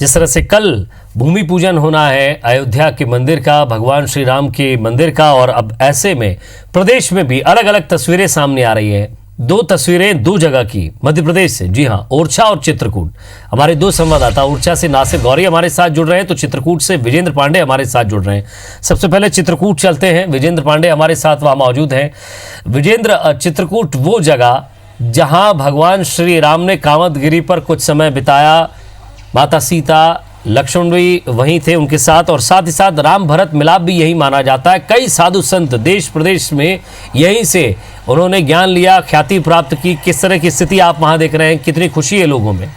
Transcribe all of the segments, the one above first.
जिस तरह से कल भूमि पूजन होना है अयोध्या के मंदिर का, भगवान श्री राम के मंदिर का, और अब ऐसे में प्रदेश में भी अलग अलग तस्वीरें सामने आ रही हैं। दो तस्वीरें दो जगह की, मध्य प्रदेश से, जी हाँ, ओरछा और चित्रकूट। हमारे दो संवाददाता ओरछा से नासिर गौरी हमारे साथ जुड़ रहे हैं, तो चित्रकूट से विजेंद्र पांडे हमारे साथ जुड़ रहे हैं। सबसे पहले चित्रकूट चलते हैं, विजेंद्र पांडे हमारे साथ वहाँ मौजूद हैं। विजेंद्र, चित्रकूट वो जगह जहाँ भगवान श्री राम ने कामदगिरी पर कुछ समय बिताया, माता सीता, लक्ष्मण भी वहीं थे उनके साथ, और साथ ही साथ राम भरत मिलाप भी यही माना जाता है। कई साधु संत देश प्रदेश में यहीं से उन्होंने ज्ञान लिया, ख्याति प्राप्त की। किस तरह की स्थिति आप वहां देख रहे हैं, कितनी खुशी है लोगों में?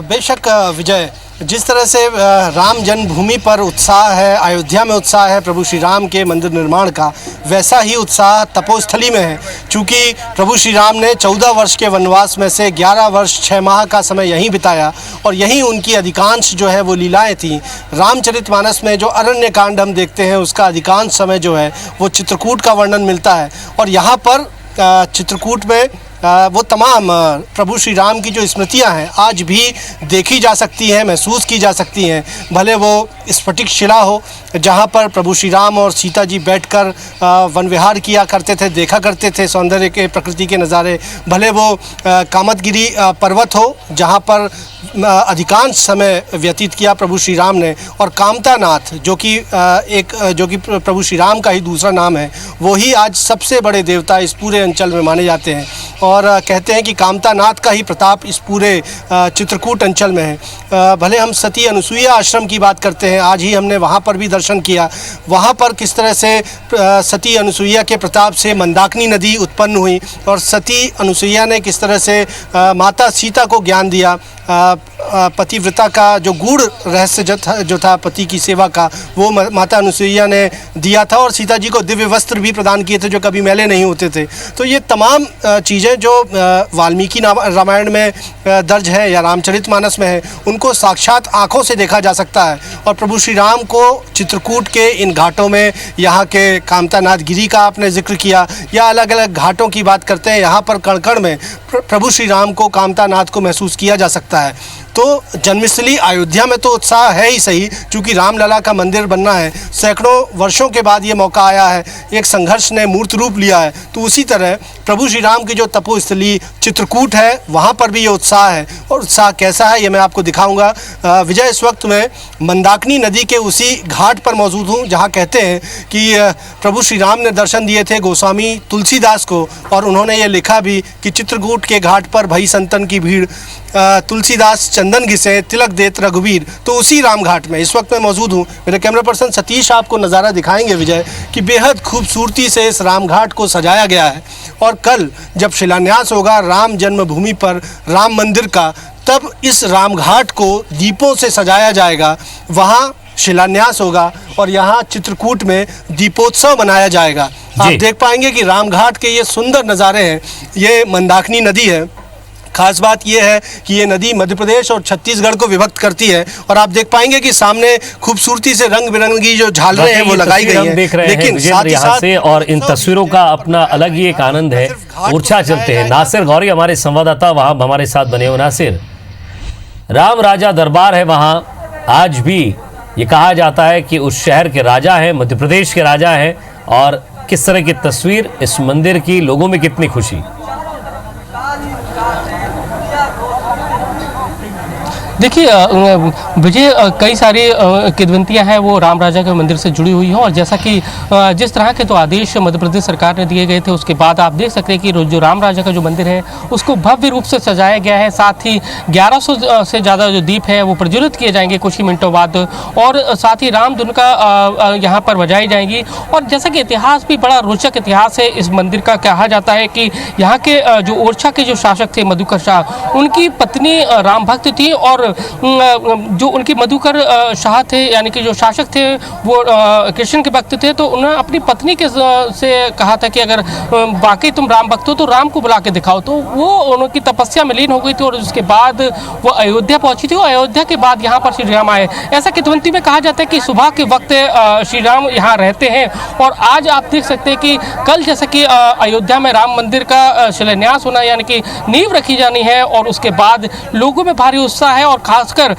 बेशक विजय, जिस तरह से राम जन्मभूमि पर उत्साह है, अयोध्या में उत्साह है प्रभु श्री राम के मंदिर निर्माण का, वैसा ही उत्साह तपोस्थली में है। चूँकि प्रभु श्री राम ने 14 वर्ष के वनवास में से 11 वर्ष 6 माह का समय यहीं बिताया, और यहीं उनकी अधिकांश जो है वो लीलाएं थीं। रामचरितमानस में जो अरण्य कांड हम देखते हैं, उसका अधिकांश समय जो है वो चित्रकूट का वर्णन मिलता है। और यहाँ पर चित्रकूट में वो तमाम प्रभु श्री राम की जो स्मृतियां हैं आज भी देखी जा सकती हैं, महसूस की जा सकती हैं। भले वो स्फटिक शिला हो जहां पर प्रभु श्री राम और सीता जी बैठकर वन विहार किया करते थे, देखा करते थे सौंदर्य के, प्रकृति के नज़ारे, भले वो कामदगिरी पर्वत हो जहां पर अधिकांश समय व्यतीत किया प्रभु श्री राम ने, और कामतानाथ जो कि प्रभु श्री राम का ही दूसरा नाम है, वो ही आज सबसे बड़े देवता इस पूरे अंचल में माने जाते हैं। और कहते हैं कि कामतानाथ का ही प्रताप इस पूरे चित्रकूट अंचल में है। भले हम सती अनुसुईया आश्रम की बात करते हैं, आज ही हमने वहाँ पर भी दर्शन किया। वहाँ पर किस तरह से सती अनुसुईया के प्रताप से मंदाकिनी नदी उत्पन्न हुई, और सती अनुसुईया ने किस तरह से माता सीता को ज्ञान दिया। पतिव्रता का जो गूढ़ रहस्य जो था पति की सेवा का, वो माता अनुसुईया ने दिया था, और सीता जी को दिव्य वस्त्र भी प्रदान किए थे जो कभी मैले नहीं होते थे। तो ये तमाम चीज़ें जो वाल्मीकि रामायण में दर्ज है या रामचरितमानस में है, उनको साक्षात आँखों से देखा जा सकता है। और प्रभु श्री राम को चित्रकूट के इन घाटों में, यहाँ के कामतानाथ गिरी का आपने जिक्र किया, या अलग अलग घाटों की बात करते हैं, यहाँ पर कण कण में प्रभु श्री राम को, कामतानाथ को महसूस किया जा सकता है। तो जन्मस्थली अयोध्या में तो उत्साह है ही सही, क्योंकि रामलला का मंदिर बनना है, सैकड़ों वर्षों के बाद ये मौका आया है, एक संघर्ष ने मूर्त रूप लिया है। तो उसी तरह प्रभु श्री राम की जो तपोस्थली चित्रकूट है, वहाँ पर भी ये उत्साह है। और उत्साह कैसा है ये मैं आपको दिखाऊंगा। विजय, इस वक्त मैं मंदाकिनी नदी के उसी घाट पर मौजूद हूँ जहाँ कहते हैं कि प्रभु श्री राम ने दर्शन दिए थे गोस्वामी तुलसीदास को, और उन्होंने ये लिखा भी कि चित्रकूट के घाट पर भई संतन की भीड़, तुलसीदास चंदन घिसे तिलक देत रघुवीर। तो उसी राम घाट में इस वक्त मैं मौजूद हूँ। मेरे कैमरा पर्सन सतीश आपको नज़ारा दिखाएंगे विजय, कि बेहद खूबसूरती से इस राम घाट को सजाया गया है। और कल जब शिलान्यास होगा राम जन्मभूमि पर राम मंदिर का, तब इस राम घाट को दीपों से सजाया जाएगा। वहाँ शिलान्यास होगा और यहाँ चित्रकूट में दीपोत्सव मनाया जाएगा। आप देख पाएंगे कि राम घाट के ये सुंदर नज़ारे हैं। ये मंदाकिनी नदी है। खास बात यह है कि ये नदी मध्य प्रदेश और छत्तीसगढ़ को विभक्त करती है, और आप देख पाएंगे कि सामने खूबसूरती से रंग बिरंगी जो झालरें हैं वो लगाई गई हैं। देख रहे हैं लेकिन साथ ही साथ से, और इन तस्वीरों का अपना अलग ही एक आनंद है। ओरछा चलते हैं, नासिर गौरी हमारे संवाददाता वहाँ हमारे साथ बने हो। नासिर, राम राजा दरबार है वहाँ, आज भी ये कहा जाता है कि उस शहर के राजा हैं, मध्य प्रदेश के राजा हैं। और किस तरह की तस्वीर इस मंदिर की, लोगों में कितनी खुशी। देखिए विजय, कई सारी किंवदंतियां हैं वो राम राजा के मंदिर से जुड़ी हुई हैं, और जैसा कि जिस तरह के तो आदेश मध्य प्रदेश सरकार ने दिए गए थे, उसके बाद आप देख सकते हैं कि जो राम राजा का जो मंदिर है उसको भव्य रूप से सजाया गया है। साथ ही 1100 से ज़्यादा जो दीप है वो प्रज्वलित किए जाएंगे कुछ ही मिनटों बाद, और साथ ही राम धुन का यहाँ पर बजाई जाएंगी। और जैसा कि इतिहास भी बड़ा रोचक इतिहास है इस मंदिर का। कहा जाता है कि यहाँ के जो ओरछा के जो शासक थे मधुकर शाह, उनकी पत्नी राम भक्त थी, और जो उनकी मधुकर शाह थे, यानी कि जो शासक थे वो कृष्ण के भक्त थे, तो उन्होंने अपनी पत्नी के से कहा था कि अगर वाकई तुम राम भक्त हो तो राम को बुला के दिखाओ। तो वो उनकी तपस्या में लीन हो गई थी और उसके बाद वो अयोध्या पहुंची थी। और अयोध्या के बाद यहाँ पर श्री राम आए। ऐसा कितवंती में कहा जाता है कि सुबह के वक्त श्री राम यहाँ रहते हैं। और आज आप देख सकते हैं कि कल जैसा कि अयोध्या में राम मंदिर का शिलान्यास होना, यानी कि नींव रखी जानी है, और उसके बाद लोगों में भारी उत्साह है। और खासकर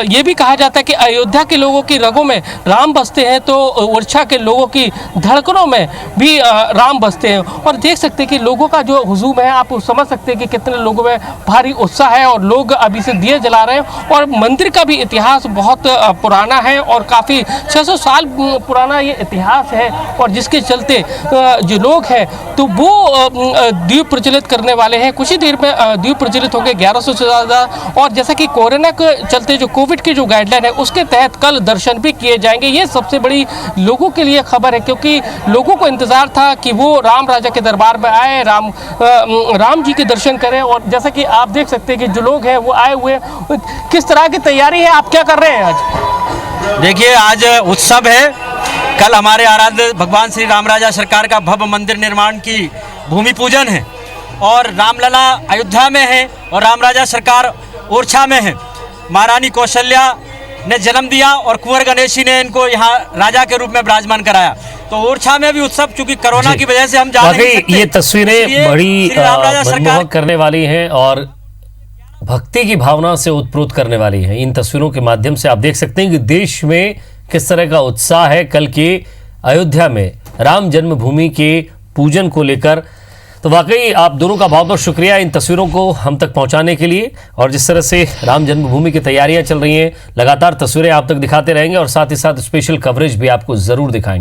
ये भी कहा जाता है कि अयोध्या के लोगों की रगों में राम बसते हैं, तो ओरछा के लोगों की धड़कनों में भी राम बसते हैं। और देख सकते हैं कि लोगों का जो हुजूम है, आप समझ सकते हैं कि कितने लोगों में भारी उत्साह है और लोग अभी से दिए जला रहे हैं। और मंदिर का भी इतिहास बहुत पुराना है और काफ़ी 600 साल पुराना ये इतिहास है। और जिसके चलते जो लोग हैं तो वो दीप प्रज्वलित करने वाले हैं। कुछ ही देर में दीप प्रज्वलित होंगे 1100 से ज़्यादा। और जैसा कि कोरोना के चलते जो कोविड की जो गाइडलाइन है उसके तहत कल दर्शन भी किए जाएंगे। ये सबसे बड़ी लोगों के लिए खबर है, क्योंकि लोगों को इंतज़ार था कि वो राम राजा के दरबार में आए, राम जी के दर्शन करें। और जैसा कि आप देख सकते हैं कि जो लोग हैं वो आए हुए, किस तरह की तैयारी है, आप क्या कर रहे हैं आज? देखिए, आज उत्सव है। कल हमारे आराध्य भगवान श्री राम राजा सरकार का भव्य मंदिर निर्माण की भूमि पूजन है और रामलला अयोध्या में है और राम राजा सरकार ओरछा में है। महारानी कौशल्या ने जन्म दिया और कुंवर गणेश जी ने इनको यहाँ राजा के रूप में विराजमान कराया। तो ओरछा में भी उत्सव, चूंकि कोरोना की वजह से हम जा नहीं सकते। ये तस्वीरें बड़ी मनमोहक करने वाली हैं और भक्ति की भावना से उत्प्रोत करने वाली हैं। इन तस्वीरों के माध्यम से आप देख सकते हैं कि देश में किस तरह का उत्साह है कल के अयोध्या में राम जन्मभूमि के पूजन को लेकर। तो वाकई आप दोनों का बहुत बहुत शुक्रिया इन तस्वीरों को हम तक पहुंचाने के लिए। और जिस तरह से राम जन्मभूमि की तैयारियां चल रही हैं, लगातार तस्वीरें आप तक दिखाते रहेंगे और साथ ही साथ स्पेशल कवरेज भी आपको जरूर दिखाएंगे।